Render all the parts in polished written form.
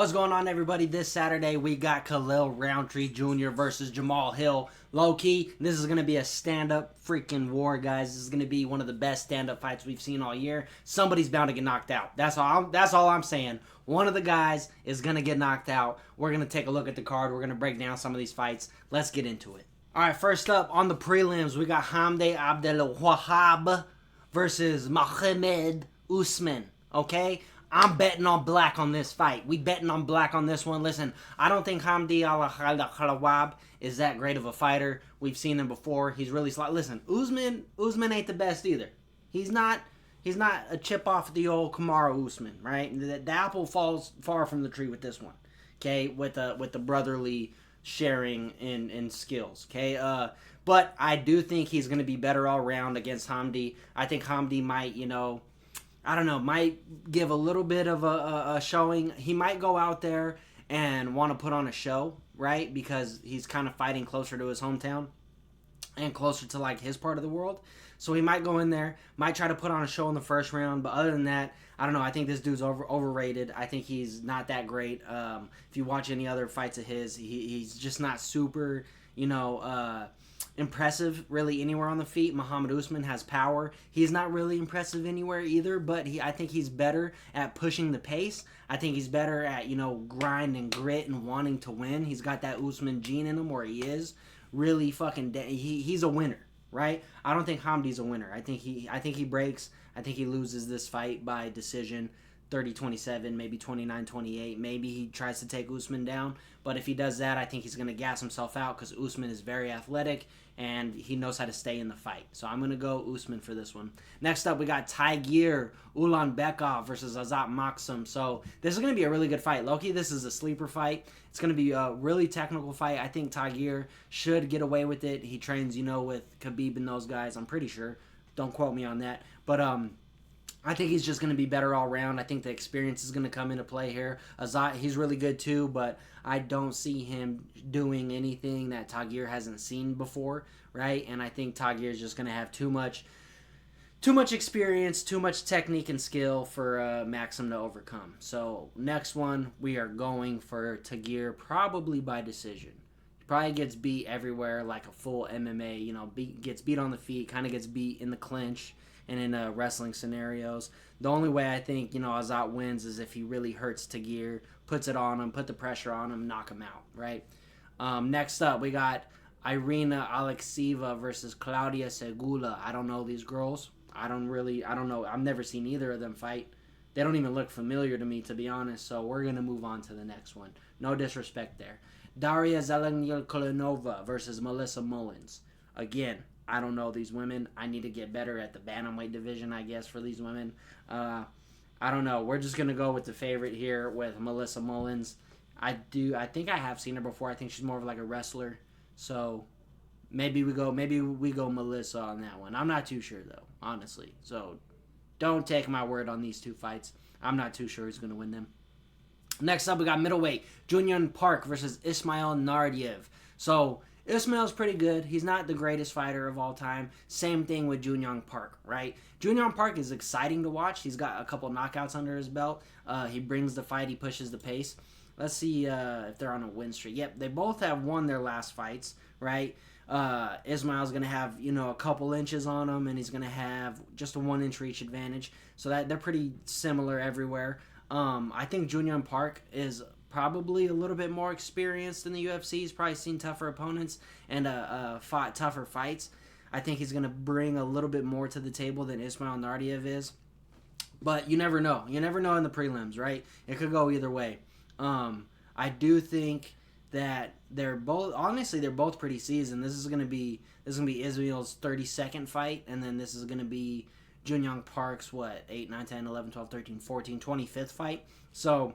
What's going on, everybody? This Saturday we got Khalil Roundtree Jr. versus Jamal Hill. Low key, this is gonna be a stand-up freaking war, guys. This is gonna be one of the best stand-up fights we've seen all year. Somebody's bound to get knocked out. That's all I'm saying. One of the guys is gonna get knocked out. We're gonna take a look at the card. We're gonna break down some of these fights. Let's get into it. All right, first up on the prelims, we got Hamdi Abdelwahab versus Mohamed Usman. Okay. I'm betting on black on this fight. We betting on black on this one. Listen, I don't think Hamdi Al-Khalawab is that great of a fighter. We've seen him before. He's really slow. Listen, Usman ain't the best either. He's not a chip off the old Kamaru Usman, right? The apple falls far from the tree with this one. Okay, with the brotherly sharing in skills. Okay, but I do think he's going to be better all around against Hamdi. I think Hamdi might, might give a little bit of a showing. He might go out there and want to put on a show, right? Because he's kind of fighting closer to his hometown and closer to like his part of the world. So he might go in there, might try to put on a show in the first round. But other than that, I don't know. I think this dude's overrated. I think he's not that great. If you watch any other fights of his, he's just not super, impressive really anywhere on the feet. Muhammad Usman has power. He's not really impressive anywhere either, but I think he's better at pushing the pace. I think he's better at, grind and grit and wanting to win. He's got that Usman gene in him where he is really fucking he's a winner, right? I don't think Hamdi's a winner. I think he breaks. I think he loses this fight by decision. 30-27, maybe 29-28. Maybe he tries to take Usman down. But if he does that, I think he's going to gas himself out because Usman is very athletic and he knows how to stay in the fight. So I'm going to go Usman for this one. Next up, we got Tagir Ulanbekov versus Azat Maksum. So this is going to be a really good fight. Loki, this is a sleeper fight. It's going to be a really technical fight. I think Tagir should get away with it. He trains, with Khabib and those guys. I'm pretty sure. Don't quote me on that. But, I think he's just going to be better all around. I think the experience is going to come into play here. Azat, he's really good too, but I don't see him doing anything that Tagir hasn't seen before, right? And I think Tagir is just going to have too much experience, too much technique and skill for Maxim to overcome. So next one, we are going for Tagir, probably by decision. He probably gets beat everywhere like a full MMA, gets beat on the feet, kind of gets beat in the clinch and in wrestling scenarios. The only way I think, Azat wins is if he really hurts Tagir, puts it on him, put the pressure on him, knock him out, right? Next up, we got Irina Alekseeva versus Claudia Segula. I don't know these girls. I don't know. I've never seen either of them fight. They don't even look familiar to me, to be honest, so we're going to move on to the next one. No disrespect there. Daria Zelenko versus Melissa Mullins. Again, I don't know these women. I need to get better at the bantamweight division, I guess, for these women. I don't know. We're just going to go with the favorite here with Melissa Mullins. I think I have seen her before. I think she's more of like a wrestler. So maybe we go Melissa on that one. I'm not too sure, though, honestly. So don't take my word on these two fights. I'm not too sure who's going to win them. Next up, we got middleweight. Junyoung Park versus Ismail Nardiev. So Ismail's pretty good. He's not the greatest fighter of all time. Same thing with Junyoung Park, right? Junyoung Park is exciting to watch. He's got a couple knockouts under his belt. He brings the fight. He pushes the pace. Let's see if they're on a win streak. Yep, they both have won their last fights, right? Ismail's going to have, a couple inches on him, and he's going to have just a 1-inch reach advantage. So that they're pretty similar everywhere. I think Junyoung Park is probably a little bit more experienced in the UFC. He's probably seen tougher opponents and fought tougher fights. I think he's going to bring a little bit more to the table than Ismail Nardiev is. But you never know. You never know in the prelims, right? It could go either way. I do think that they're both pretty seasoned. This is going to be Ismail's 32nd fight, and then this is going to be Junyoung Park's 8, 9, 10, 11, 12, 13, 14, 25th fight. So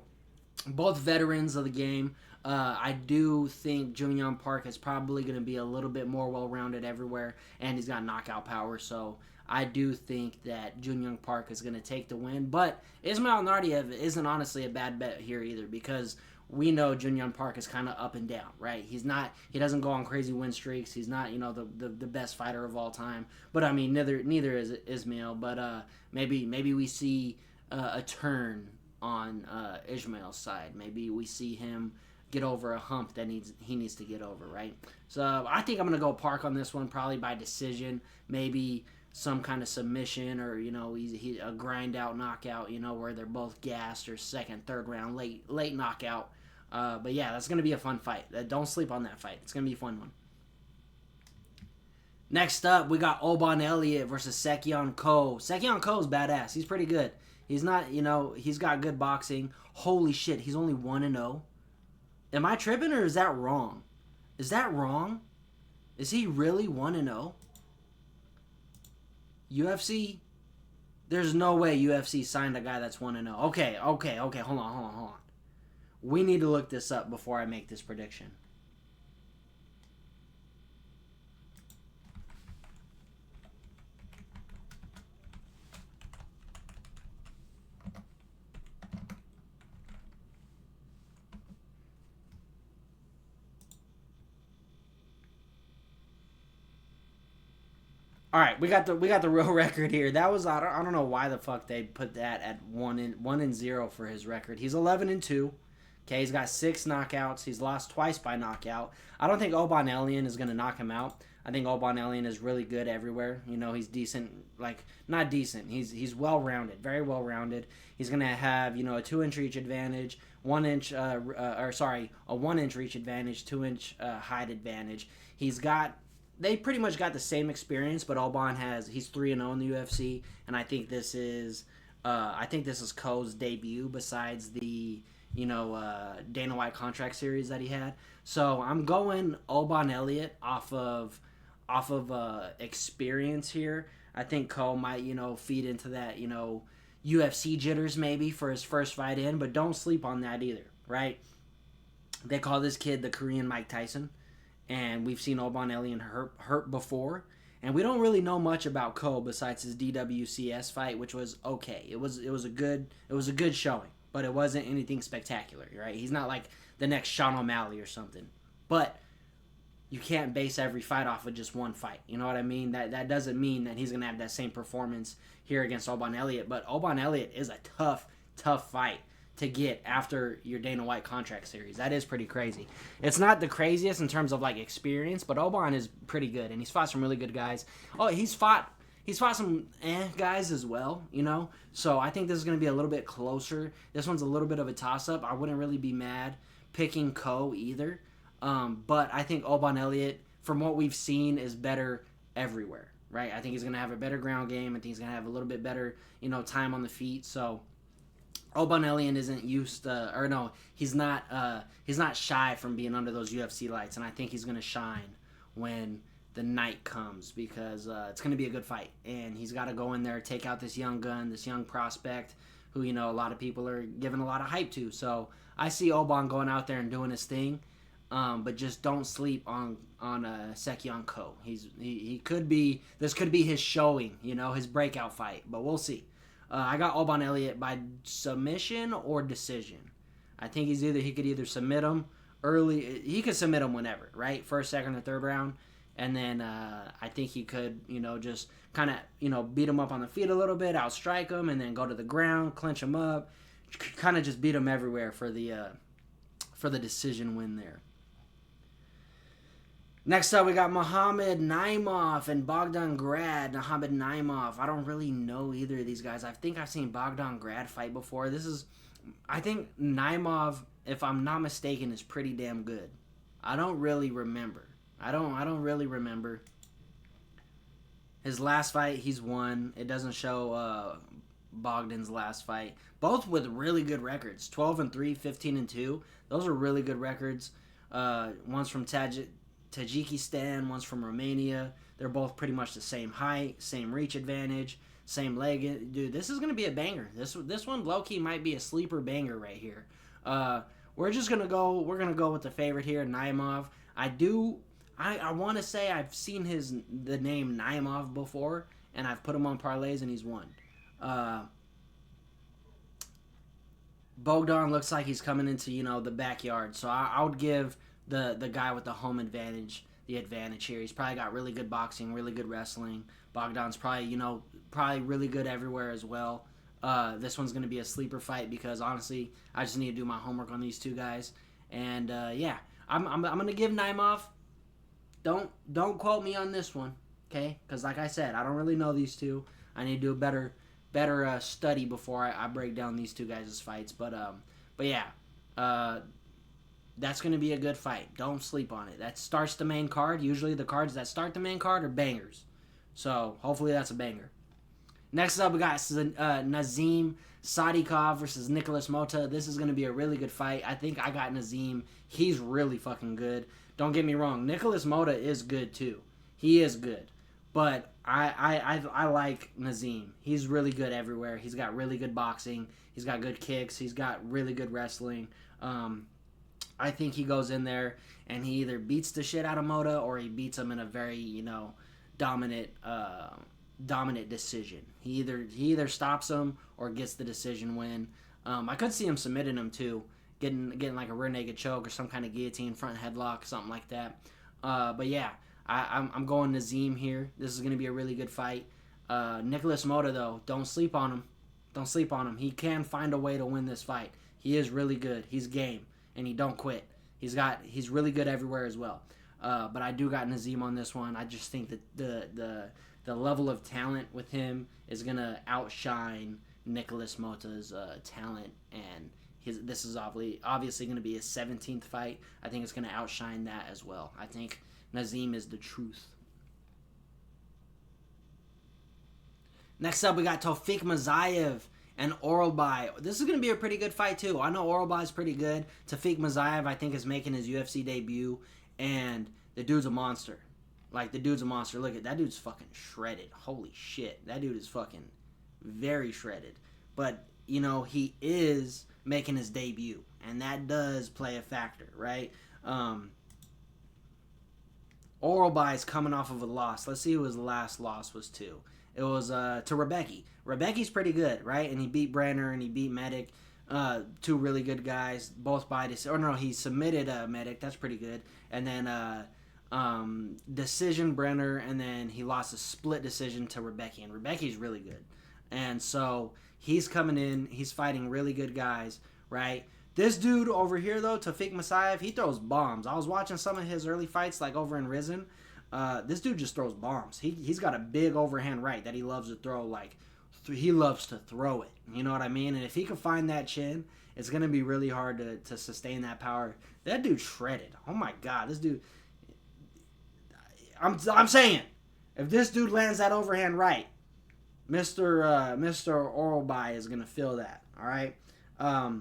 both veterans of the game. I do think Junyoung Park is probably going to be a little bit more well-rounded everywhere, and he's got knockout power. So I do think that Junyoung Park is going to take the win. But Ismail Nardiev isn't honestly a bad bet here either, because we know Junyoung Park is kind of up and down, right? He doesn't go on crazy win streaks. He's not, the best fighter of all time. But I mean, neither is Ismail. But maybe we see a turn on Ishmael's side. Maybe we see him get over a hump that he needs to get over, right? So I think I'm gonna go Park on this one, probably by decision, maybe some kind of submission, or he a grind out knockout, where they're both gassed, or second, third round, late knockout. But yeah, that's gonna be a fun fight. Don't sleep on that fight. It's gonna be a fun one. Next up, we got Obon Elliott versus Sekion Ko. Sekion Ko's badass. He's pretty good. He's not, he's got good boxing. Holy shit, he's only 1-0. Am I tripping, or is that wrong? Is that wrong? Is he really 1-0? UFC? There's no way UFC signed a guy that's 1-0. Okay. Hold on. We need to look this up before I make this prediction. All right, we got the real record here. That was I don't know why the fuck they put that at 1-0 for his record. He's 11-2. Okay, he's got 6 knockouts. He's lost twice by knockout. I don't think Obon Elliott is gonna knock him out. I think Obon Elliott is really good everywhere. He's decent, not decent. He's well rounded, very well rounded. He's gonna have a 2-inch reach advantage, a 1-inch reach advantage, 2-inch height advantage. They pretty much got the same experience, but Obon he's 3-0 in the UFC, and I think this is Ko's debut besides the Dana White contract series that he had. So I'm going Obon Elliott off of experience here. I think Ko might feed into that UFC jitters maybe for his first fight in, but don't sleep on that either, right? They call this kid the Korean Mike Tyson. And we've seen Obon Elliott hurt before. And we don't really know much about Ko besides his DWCS fight, which was okay. It was a good showing, but it wasn't anything spectacular, right? He's not like the next Sean O'Malley or something. But you can't base every fight off of just one fight. You know what I mean? That doesn't mean that he's gonna have that same performance here against Obon Elliott. But Obon Elliott is a tough fight to get after your Dana White contract series. That is pretty crazy. It's not the craziest in terms of experience, but Obon is pretty good, and he's fought some really good guys. Oh, he's fought some guys as well, So I think this is going to be a little bit closer. This one's a little bit of a toss-up. I wouldn't really be mad picking Ko either, but I think Obon Elliott, from what we've seen, is better everywhere, right? I think he's going to have a better ground game. I think he's going to have a little bit better, time on the feet. So Obon Elliott isn't he's not shy from being under those UFC lights, and I think he's going to shine when the night comes, because it's going to be a good fight, and he's got to go in there, take out this young gun, this young prospect, who a lot of people are giving a lot of hype to. So I see Obon going out there and doing his thing, but just don't sleep on Sekion Ko. He could be, this could be his showing, his breakout fight, but we'll see. I got Obon Elliott by submission or decision. I think he could either submit him early. He could submit him whenever, right? First, second, or third round. And then I think he could, just kind of, beat him up on the feet a little bit, outstrike him, and then go to the ground, clinch him up, kind of just beat him everywhere for the decision win there. Next up, we got Muhammad Naimov and Bogdan Grad. Muhammad Naimov. I don't really know either of these guys. I think I've seen Bogdan Grad fight before. I think Naimov, if I'm not mistaken, is pretty damn good. I don't really remember. I don't really remember. His last fight, he's won. It doesn't show Bogdan's last fight. Both with really good records. 12-3, 15-2. Those are really good records. One's from Tajikistan, one's from Romania. They're both pretty much the same height, same reach advantage, same leg. Dude, this is going to be a banger. This one, low-key, might be a sleeper banger right here. We're going to go with the favorite here, Naimov. I want to say I've seen the name Naimov before, and I've put him on parlays, and he's won. Bogdan looks like he's coming into, the backyard, so I would give the guy with the home advantage the advantage here. He's probably got really good boxing, really good wrestling. Bogdan's probably really good everywhere as well. This one's going to be a sleeper fight because honestly, I just need to do my homework on these two guys. And yeah, I'm going to give Naimov. Don't quote me on this one, okay? Because like I said, I don't really know these two. I need to do a better study before I break down these two guys' fights. But yeah, that's going to be a good fight. Don't sleep on it. That starts the main card. Usually the cards that start the main card are bangers. So hopefully that's a banger. Next up, we got Nazim Sadikov versus Nicholas Mota. This is going to be a really good fight. I think I got Nazim. He's really fucking good. Don't get me wrong. Nicholas Mota is good too. He is good. But I like Nazim. He's really good everywhere. He's got really good boxing. He's got good kicks. He's got really good wrestling. I think he goes in there and he either beats the shit out of Mota or he beats him in a very, dominant decision. He either stops him or gets the decision win. I could see him submitting him too, getting like a rear naked choke or some kind of guillotine front headlock, something like that. But yeah, I'm going Nazim here. This is going to be a really good fight. Nicholas Mota though, don't sleep on him. Don't sleep on him. He can find a way to win this fight. He is really good. He's game. And he don't quit. He's really good everywhere as well. But I do got Nazim on this one. I just think that the level of talent with him is gonna outshine Nicholas Mota's talent, and this is obviously gonna be his 17th fight. I think it's gonna outshine that as well. I think Nazim is the truth. Next up, we got Tofik Mazayev and Oralbai. This is going to be a pretty good fight, too. I know Oralbai's pretty good. Tofik Mazayev, I think, is making his UFC debut, and the dude's a monster. Like, the dude's a monster. Look at that dude's fucking shredded. Holy shit. That dude is fucking very shredded. But, he is making his debut, and that does play a factor, right? Oralbai's coming off of a loss. Let's see who his last loss was to. It was to Rebecki. Rebecki's pretty good, right? And he beat Brenner and he beat Medic. Two really good guys, both by decision. Or no, he submitted Medic. That's pretty good. And then decision Brenner, and then he lost a split decision to Rebecki. And Rebecki's really good. And so he's coming in. He's fighting really good guys, right? This dude over here, though, Tofik Masayev, he throws bombs. I was watching some of his early fights, like over in Risen. This dude just throws bombs. He's got a big overhand right that he loves to throw. Like, he loves to throw it. You know what I mean? And if he can find that chin, it's going to be really hard to sustain that power. That dude's shredded. Oh, my God. This dude... I'm saying, if this dude lands that overhand right, Mr. Oralbai is going to feel that. All right? I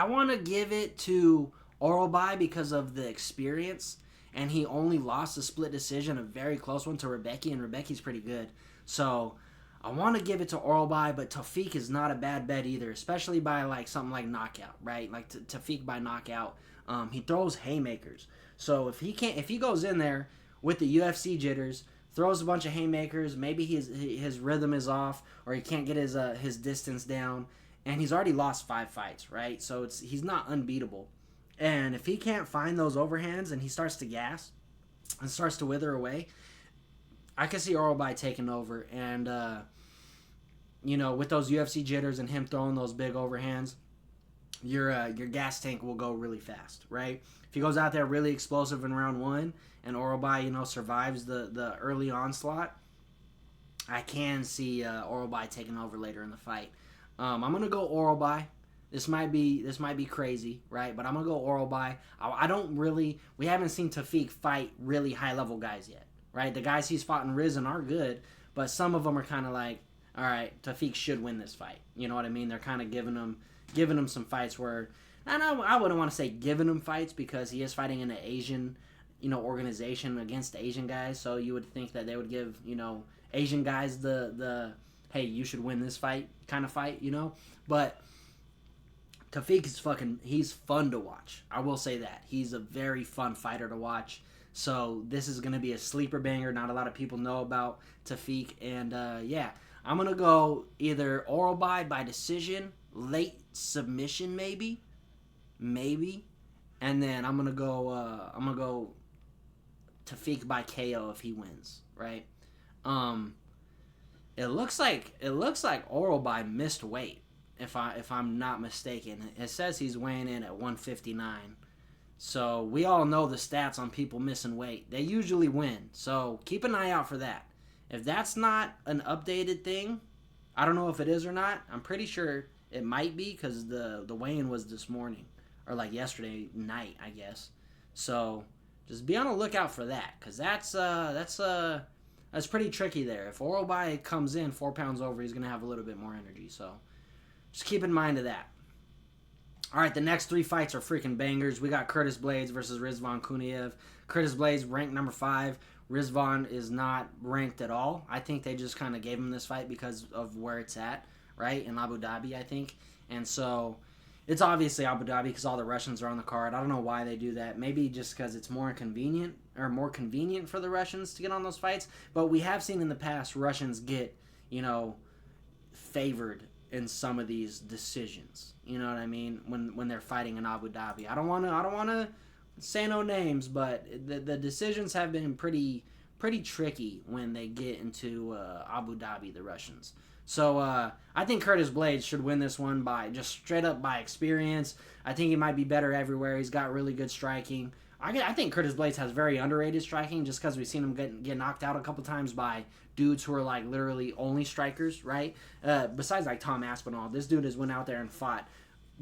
want to give it to Oralbai because of the experience. And he only lost a split decision, a very close one to Rebecki, and Rebecki's pretty good. So I want to give it to Oralbai, but Tofik is not a bad bet either, especially by like something like knockout, right? Like Tofik by knockout. He throws haymakers. So if he goes in there with the UFC jitters, throws a bunch of haymakers, maybe his rhythm is off, or he can't get his distance down, and he's already lost 5 fights, right? So he's not unbeatable. And if he can't find those overhands and he starts to gas and starts to wither away, I can see Oralbai taking over. And, with those UFC jitters and him throwing those big overhands, your gas tank will go really fast, right? If he goes out there really explosive in round 1 and Oralbai, survives the early onslaught, I can see Oralbai taking over later in the fight. I'm going to go Oralbai. This might be crazy, right? But I'm gonna go Oralbai. We haven't seen Tofik fight really high level guys yet, right? The guys he's fought in Risen are good, but some of them are kind of like, all right, Tofik should win this fight. You know what I mean? They're kind of giving him some fights where, and I wouldn't want to say giving him fights because he is fighting in an Asian, organization against Asian guys. So you would think that they would give, Asian guys the hey, you should win this fight kind of fight, but Tofik is he's fun to watch. I will say that. He's a very fun fighter to watch. So this is going to be a sleeper banger. Not a lot of people know about Tofik. And yeah, I'm going to go either Oralbai by decision, late submission maybe. And then I'm going to go Tofik by KO if he wins, right? It looks like Oralby missed weight. If I'm not mistaken, it says he's weighing in at 159. So we all know the stats on people missing weight. They usually win. So keep an eye out for that. If that's not an updated thing, I don't know if it is or not. I'm pretty sure it might be because the weigh-in was this morning or like yesterday night, I guess. So just be on the lookout for that because that's pretty tricky there. If Oralby comes in 4 pounds over, he's gonna have a little bit more energy. So just keep in mind of that. All right, the next 3 fights are freaking bangers. We got Curtis Blades versus Rizvan Kuniev. Curtis Blades ranked number 5. Rizvan is not ranked at all. I think they just kind of gave him this fight because of where it's at, right, in Abu Dhabi, I think. And so it's obviously Abu Dhabi because all the Russians are on the card. I don't know why they do that. Maybe just because it's more convenient for the Russians to get on those fights. But we have seen in the past Russians get, favored in some of these decisions. You know what I mean? When they're fighting in Abu Dhabi. I don't want to say no names, but the decisions have been pretty tricky when they get into Abu Dhabi, the Russians. So I think Curtis Blades should win this one by just straight up by experience. I think he might be better everywhere. He's got really good striking. I think Curtis Blades has very underrated striking just because we've seen him get knocked out a couple times by dudes who are like literally only strikers, right? Besides like Tom Aspinall, this dude has went out there and fought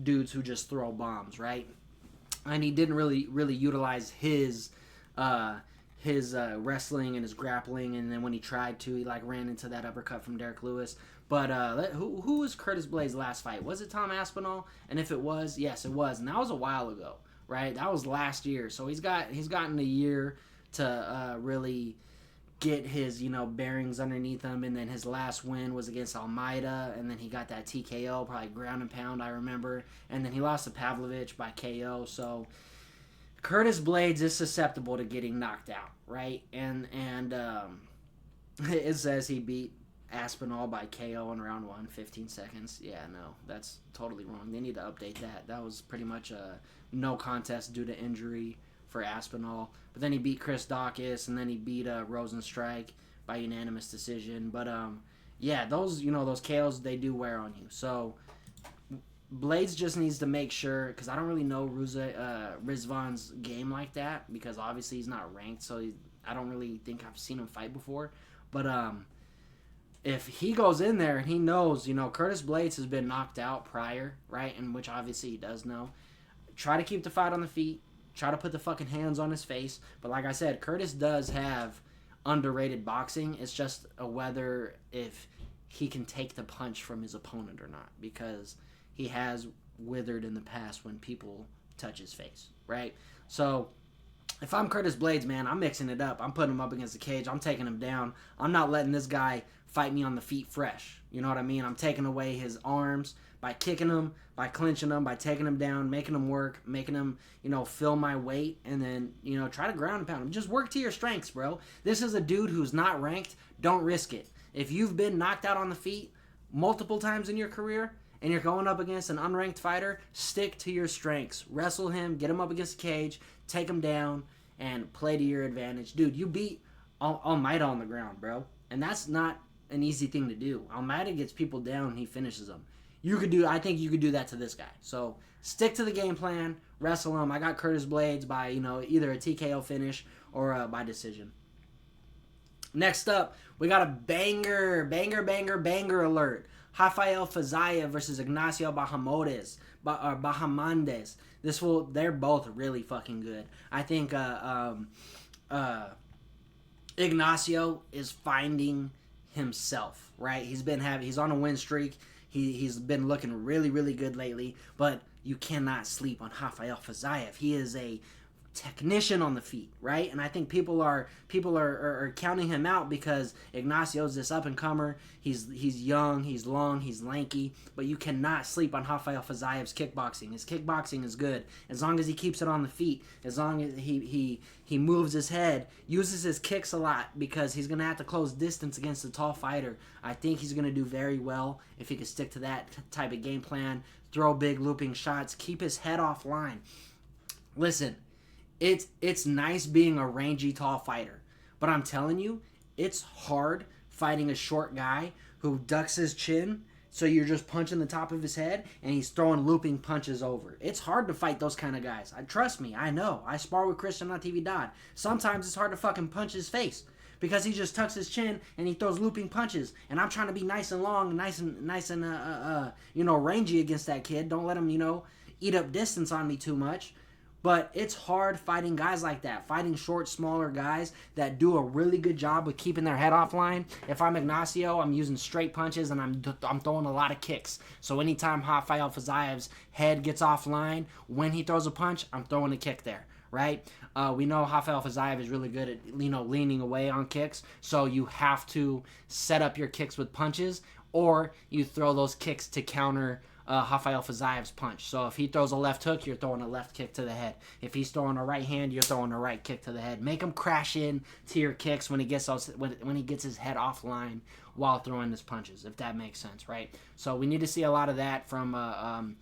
dudes who just throw bombs, right? And he didn't really utilize his wrestling and his grappling, and then when he tried to, he like ran into that uppercut from Derek Lewis. But who was Curtis Blades' last fight? Was it Tom Aspinall? And if it was, yes, it was, and that was a while ago, right? That was last year, so he's gotten a year to really get his bearings underneath him. And then his last win was against Almeida, and then he got that TKO, probably ground and pound, I remember, and then he lost to Pavlovich by KO. So Curtis Blades is susceptible to getting knocked out, right? And it says he beat Aspinall by KO in round 1, 15 seconds. Yeah, no, that's totally wrong. They need to update that. That was pretty much a no contest due to injury for Aspinall. But then he beat Chris Dawkins, and then he beat Rosenstrike by unanimous decision. But yeah, those KOs, they do wear on you. So Blades just needs to make sure, because I don't really know Rizvan's game like that, because obviously he's not ranked, so I don't really think I've seen him fight before. But if he goes in there and he knows, Curtis Blades has been knocked out prior, right, and which obviously he does know, try to keep the fight on the feet, try to put the fucking hands on his face. But like I said, Curtis does have underrated boxing. It's just a whether if he can take the punch from his opponent or not, because he has withered in the past when people touch his face, right? So if I'm Curtis Blades, man, I'm mixing it up. I'm putting him up against the cage. I'm taking him down. I'm not letting this guy fight me on the feet fresh. You know what I mean? I'm taking away his arms by kicking him, by clinching him, by taking him down, making him work, making him, feel my weight, and then, try to ground and pound him. Just work to your strengths, bro. This is a dude who's not ranked. Don't risk it. If you've been knocked out on the feet multiple times in your career, and you're going up against an unranked fighter, stick to your strengths. Wrestle him, get him up against the cage, take him down, and play to your advantage. Dude, you beat Almeida on the ground, bro. And that's not an easy thing to do. Almeida gets people down and he finishes them. I think you could do that to this guy. So stick to the game plan, wrestle him. I got Curtis Blades by, either a TKO finish or by decision. Next up, we got a banger alert. Rafael Faziev versus Ignacio Bahamondes. They're both really fucking good. I think Ignacio is finding himself, right? He's on a win streak. He's been looking really, really good lately, but you cannot sleep on Rafael Faziev. He is a technician on the feet, right? And I think people are counting him out because Ignacio's this up and comer. He's young, he's long, he's lanky, but you cannot sleep on Rafael Faziev's kickboxing. His kickboxing is good as long as he keeps it on the feet, as long as he moves his head, uses his kicks a lot, because he's gonna have to close distance against a tall fighter. I think he's gonna do very well if he can stick to that type of game plan, throw big looping shots, keep his head offline. Listen, it's nice being a rangy, tall fighter, but I'm telling you, it's hard fighting a short guy who ducks his chin. So you're just punching the top of his head, and he's throwing looping punches over. It's hard to fight those kind of guys. Trust me, I know. I spar with Christian on TV Dodd. Sometimes it's hard to fucking punch his face because he just tucks his chin and he throws looping punches. And I'm trying to be nice and long, nice and rangy against that kid. Don't let him eat up distance on me too much. But it's hard fighting guys like that, fighting short, smaller guys that do a really good job with keeping their head offline. If I'm Ignacio, I'm using straight punches and I'm throwing a lot of kicks. So anytime Rafael Fizayev's head gets offline, when he throws a punch, I'm throwing a kick there, right? We know Rafael Fizayev is really good at leaning away on kicks. So you have to set up your kicks with punches, or you throw those kicks to counter Rafael Fizayev's punch. So if he throws a left hook, you're throwing a left kick to the head. If he's throwing a right hand, you're throwing a right kick to the head. Make him crash in to your kicks when he gets when he gets his head offline while throwing his punches, if that makes sense, right? So we need to see a lot of that from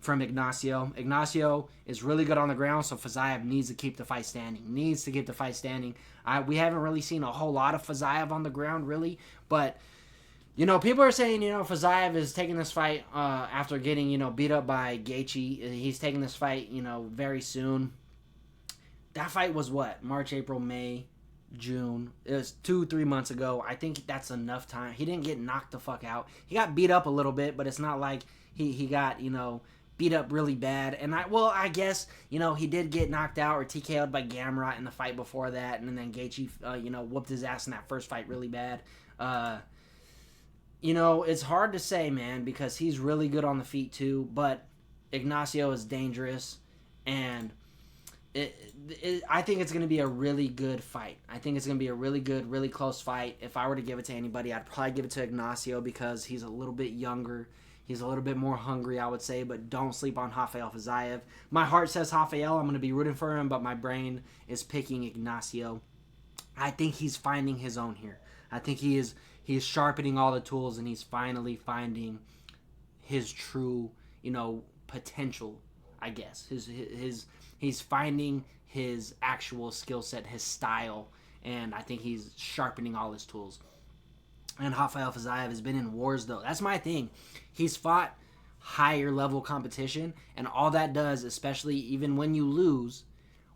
Ignacio. Ignacio is really good on the ground, so Fizayev needs to keep the fight standing. We haven't really seen a whole lot of Fizayev on the ground, really, but people are saying, Fizayev is taking this fight after getting, beat up by Gaethje. He's taking this fight, very soon. That fight was what? March, April, May, June. It was 2-3 months ago. I think that's enough time. He didn't get knocked the fuck out. He got beat up a little bit, but it's not like he got, beat up really bad. And I guess, he did get knocked out or TKO'd by Gamrot in the fight before that. And then Gaethje, whooped his ass in that first fight really bad. It's hard to say, man, because he's really good on the feet too, but Ignacio is dangerous, and I think it's going to be a really good fight. I think it's going to be a really good, really close fight. If I were to give it to anybody, I'd probably give it to Ignacio because he's a little bit younger. He's a little bit more hungry, I would say, but don't sleep on Rafael Fizayev. My heart says Rafael. I'm going to be rooting for him, but my brain is picking Ignacio. I think he's finding his own here. I think he's sharpening all the tools, and he's finally finding his true, potential, I guess. He's finding his actual skill set, his style, and I think he's sharpening all his tools. And Rafael Fizayev has been in wars, though. That's my thing. He's fought higher level competition, and all that does, especially even when you lose,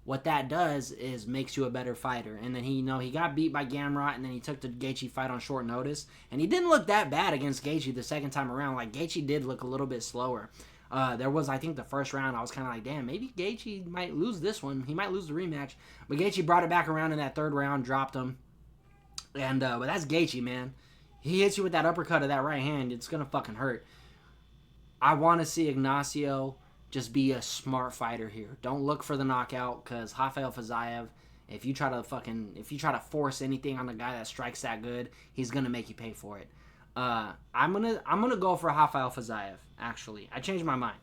what that does is makes you a better fighter. And then he got beat by Gamrot, and then he took the Gaethje fight on short notice. And he didn't look that bad against Gaethje the second time around. Like, Gaethje did look a little bit slower. There was, I think, the first round, I was kind of like, damn, maybe Gaethje might lose this one. He might lose the rematch. But Gaethje brought it back around in that third round, dropped him. And, but that's Gaethje, man. He hits you with that uppercut of that right hand, it's going to fucking hurt. I want to see Ignacio just be a smart fighter here. Don't look for the knockout, because Rafael Fizayev, if you try to force anything on a guy that strikes that good, he's gonna make you pay for it. I'm gonna go for Rafael Fizayev. Actually, I changed my mind.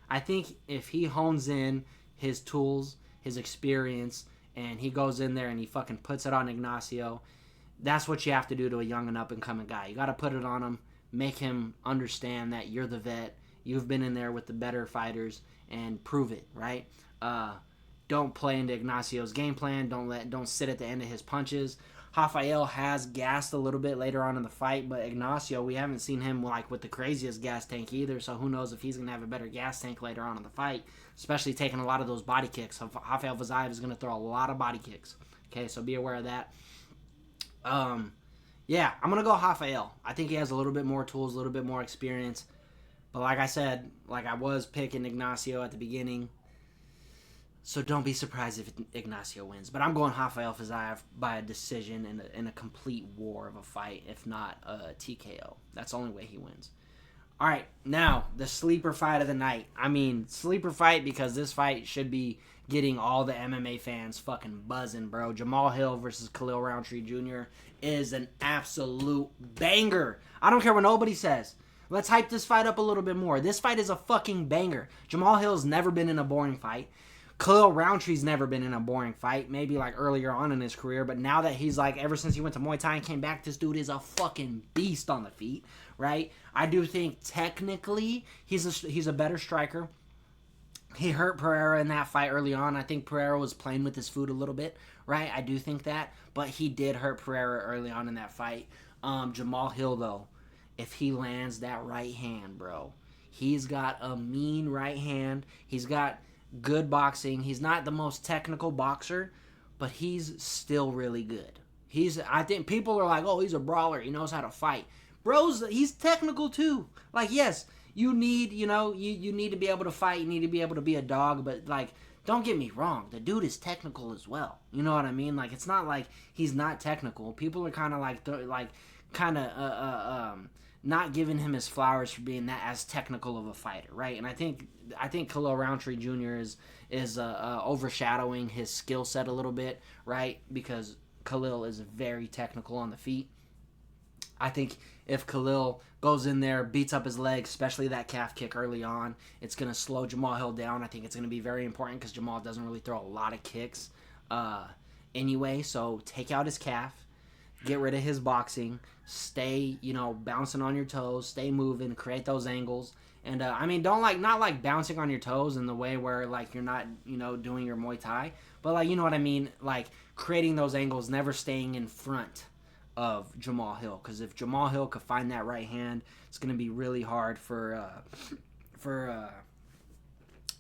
I think if he hones in his tools, his experience, and he goes in there and he fucking puts it on Ignacio, that's what you have to do to a young and up and coming guy. You got to put it on him, make him understand that you're the vet. You've been in there with the better fighters, and prove it, right? Don't play into Ignacio's game plan. Don't sit at the end of his punches. Rafael has gassed a little bit later on in the fight, but Ignacio, we haven't seen him with the craziest gas tank either, so who knows if he's going to have a better gas tank later on in the fight, especially taking a lot of those body kicks. So Rafael Fizayev is going to throw a lot of body kicks. Okay, so be aware of that. Yeah, I'm going to go Rafael. I think he has a little bit more tools, a little bit more experience. But like I said, I was picking Ignacio at the beginning, so don't be surprised if Ignacio wins. But I'm going Rafael Fizayev by a decision in a complete war of a fight, if not a TKO. That's the only way he wins. All right, now the sleeper fight of the night. I mean, sleeper fight because this fight should be getting all the MMA fans fucking buzzing, bro. Jamal Hill versus Khalil Roundtree Jr. is an absolute banger. I don't care what nobody says. Let's hype this fight up a little bit more. This fight is a fucking banger. Jamal Hill's never been in a boring fight. Khalil Rountree's never been in a boring fight. Maybe earlier on in his career. But now that he's ever since he went to Muay Thai and came back, this dude is a fucking beast on the feet. Right? I do think technically he's a better striker. He hurt Pereira in that fight early on. I think Pereira was playing with his food a little bit. Right? I do think that. But he did hurt Pereira early on in that fight. Jamal Hill, though, if he lands that right hand, bro, he's got a mean right hand. He's got good boxing. He's not the most technical boxer, but he's still really good. I think people are like, oh, he's a brawler. He knows how to fight. Bros, he's technical too. Like, yes, you need, you need to be able to fight. You need to be able to be a dog. But, like, don't get me wrong. The dude is technical as well. You know what I mean? Like, it's not like he's not technical. People are kind of not giving him his flowers for being that as technical of a fighter, right? And I think Khalil Roundtree Jr. is overshadowing his skill set a little bit, right? Because Khalil is very technical on the feet. I think if Khalil goes in there, beats up his legs, especially that calf kick early on, it's going to slow Jamal Hill down. I think it's going to be very important because Jamal doesn't really throw a lot of kicks anyway. So take out his calf, get rid of his boxing, stay, bouncing on your toes, stay moving, create those angles. And, not like bouncing on your toes in the way where, like, you're not, doing your Muay Thai. But, like, you know what I mean? Like, creating those angles, never staying in front of Jamal Hill. Because if Jamal Hill could find that right hand, it's going to be really hard for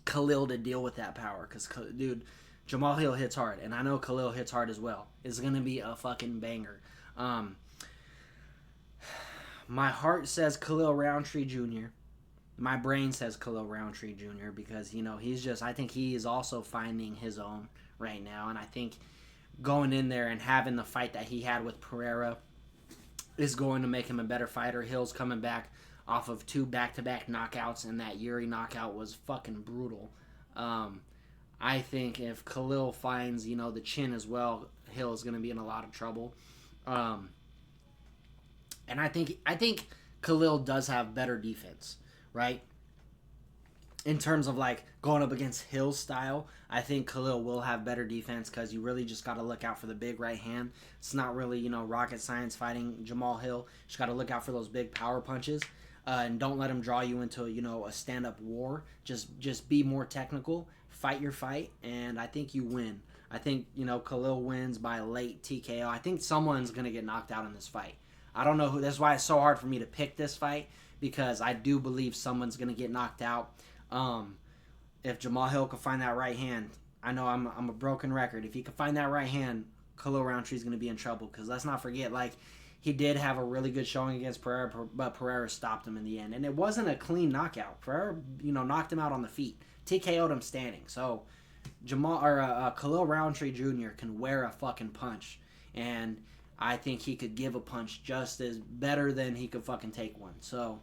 Khalil to deal with that power. Because, dude, Jamal Hill hits hard. And I know Khalil hits hard as well. It's going to be a fucking banger. My heart says Khalil Roundtree Jr., my brain says Khalil Roundtree Jr. because, I think he is also finding his own right now. And I think going in there and having the fight that he had with Pereira is going to make him a better fighter. Hill's coming back off of 2 back-to-back knockouts, and that Yuri knockout was fucking brutal. I think if Khalil finds, the chin as well, Hill is going to be in a lot of trouble. And I think Khalil does have better defense, right? In terms of, like, going up against Hill's style, I think Khalil will have better defense because you really just got to look out for the big right hand. It's not really, rocket science fighting Jamal Hill. You just got to look out for those big power punches and don't let him draw you into, a stand-up war. Just be more technical, fight your fight, and I think you win. I think, Khalil wins by late TKO. I think someone's going to get knocked out in this fight. I don't know who. That's why it's so hard for me to pick this fight because I do believe someone's going to get knocked out. If Jamal Hill can find that right hand, I know I'm a broken record. If he can find that right hand, Khalil Rountree's going to be in trouble because let's not forget, like, he did have a really good showing against Pereira, but Pereira stopped him in the end. And it wasn't a clean knockout. Pereira, knocked him out on the feet. TKO'd him standing. So Khalil Roundtree Jr. can wear a fucking punch. And I think he could give a punch just as better than he could fucking take one. So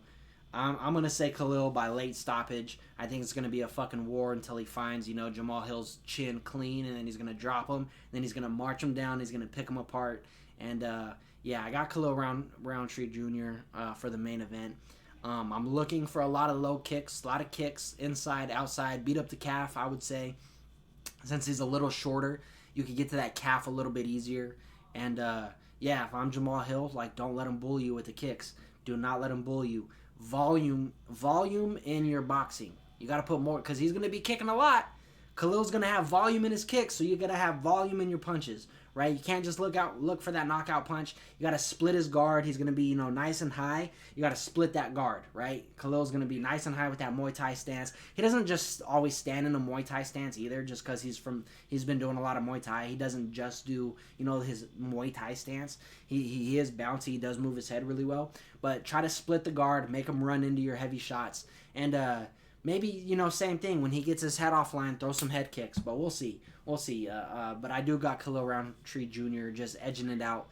I'm going to say Khalil by late stoppage. I think it's going to be a fucking war until he finds, Jamal Hill's chin clean, and then he's going to drop him. Then he's going to march him down. He's going to pick him apart. And, I got Khalil Roundtree Jr. For the main event. I'm looking for a lot of low kicks, a lot of kicks, inside, outside, beat up the calf, I would say. Since he's a little shorter, you could get to that calf a little bit easier. And, if I'm Jamal Hill, like, don't let him bully you with the kicks. Do not let him bully you. Volume in your boxing. You got to put more, because he's going to be kicking a lot. Khalil's going to have volume in his kicks, so you got to have volume in your punches, right? You can't just look for that knockout punch. You got to split his guard. He's going to be, nice and high. You got to split that guard, right? Khalil's going to be nice and high with that Muay Thai stance. He doesn't just always stand in a Muay Thai stance either, just because he's been doing a lot of Muay Thai. He doesn't just do, his Muay Thai stance. He is bouncy. He does move his head really well. But try to split the guard, make him run into your heavy shots. And, maybe, same thing. When he gets his head offline, throw some head kicks. But we'll see. But I do got Khalil Roundtree Jr. just edging it out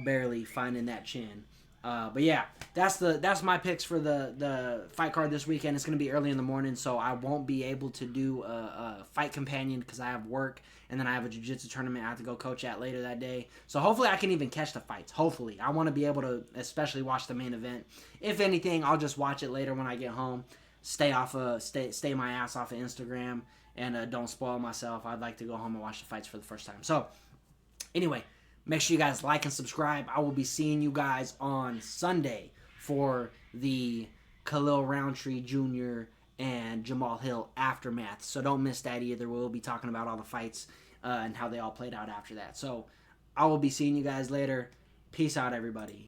barely, finding that chin. But yeah, that's my picks for the fight card this weekend. It's going to be early in the morning, so I won't be able to do a fight companion because I have work, and then I have a jiu-jitsu tournament I have to go coach at later that day. So hopefully I can even catch the fights. Hopefully. I want to be able to especially watch the main event. If anything, I'll just watch it later when I get home. Stay my ass off of Instagram, and don't spoil myself. I'd like to go home and watch the fights for the first time. So anyway, make sure you guys like and subscribe. I will be seeing you guys on Sunday for the Khalil Roundtree Jr. and Jamal Hill aftermath. So don't miss that either. We'll be talking about all the fights and how they all played out after that. So I will be seeing you guys later. Peace out, everybody.